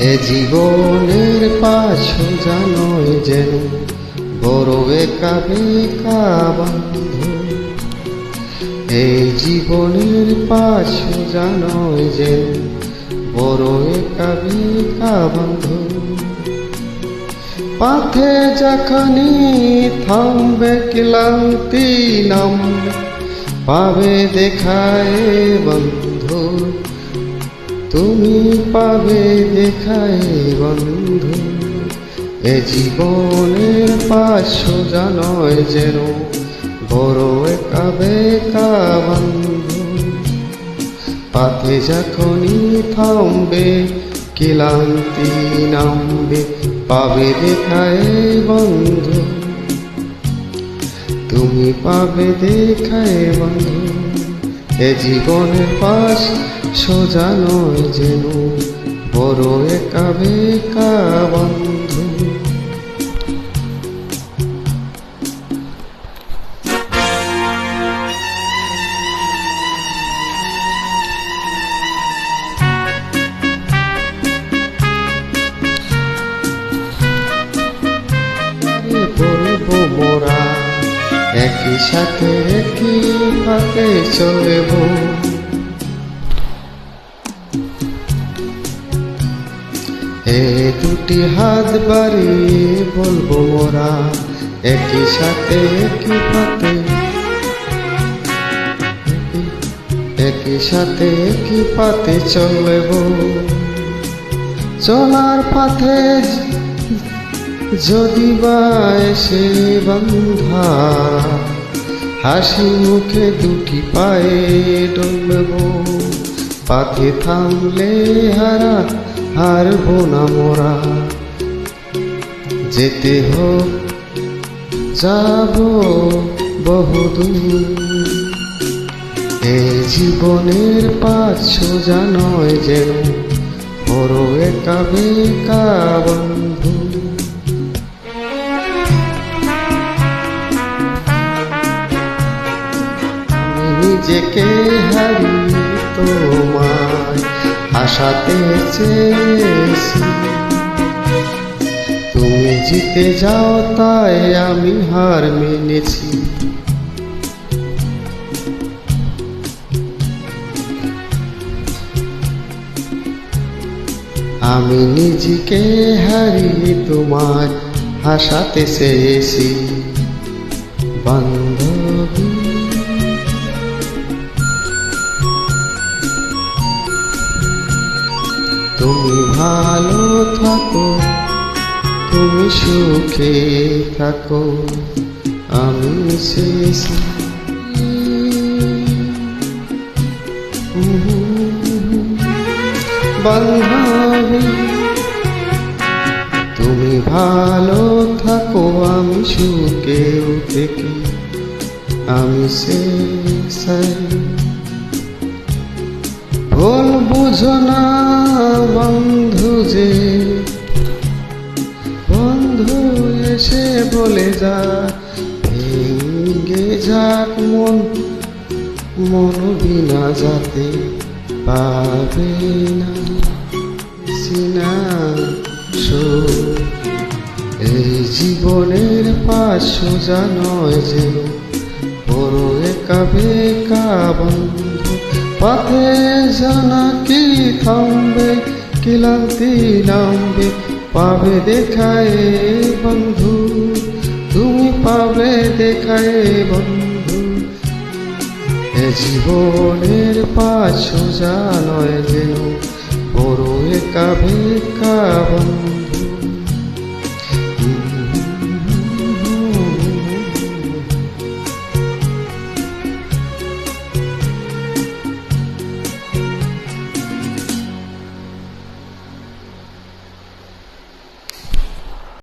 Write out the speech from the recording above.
এ জীবনের পাশ জানয় যেন বড় একা বেকা বন্ধু। এই জীবনের পাশ জানয় যেন বড় একা বেকা বন্ধু। পথে যখনই থামবে ক্লান্তি নামবে, পাবে দেখায় বন্ধু, তুমি পাবে দেখায় বন্ধু। এ জীবনের পাশ জানয় যেন বড় একা বেকা বন্ধু। পথে যখনই থামবে ক্লান্তি নামবে, পাবে দেখায় বন্ধু, তুমি পাবে দেখায় বন্ধু। এ জীবনের পাশ সোজা নয় যেন বড় একা বেকা বন্ধু। বলবো মোরা একই সাথে একই পথে চলব, এ দুটি হাত বাড়িয়ে বলবো মোরা একই সাথে একই পথে, একই সাথে একই পথে চলব। চলার পথে যদি বা এসে বান্ধা, হাসি মুখে দুটি পায়ে ডলব। পথে থামলে হারব না মোরা, যেতে হোক যাব বহুদূর। এই জীবনের পাশ সোজা নয় যেন বড় একা বেকা বন্ধু। নিজেকে হারিয়ে তোমায় আশাতে চেয়েছি, তুমি জিতে যাও তাই আমি হার মেনেছি। আমি নিজেকে হারিয়ে তোমায় আশাতে চেয়েছি বান্ধবী। তুমি ভালো থাকো, তুমি সুখে থাকো, আমি শেষ বান্ধবী। তুমি ভালো থাকো, আমি সুখে থাকি, আমি শেষ। ভুল বুঝো না বন্ধু যে, বন্ধু এসে বলে যা, ভেঙে যাক মন, মন বিনা যাতে পাবে না সিনা সুখ। এই জীবনের পাশ সোজা নয় যে বড় একা বেকা বন্ধু। পথে জানা কি থামবে ক্লান্তি নামবে, পাবে দেখায় বন্ধু, তুমি পাবে দেখায় বন্ধু। এ জীবনের পাশ সোজা নয় যেন বড় একা বেকা বন্ধু।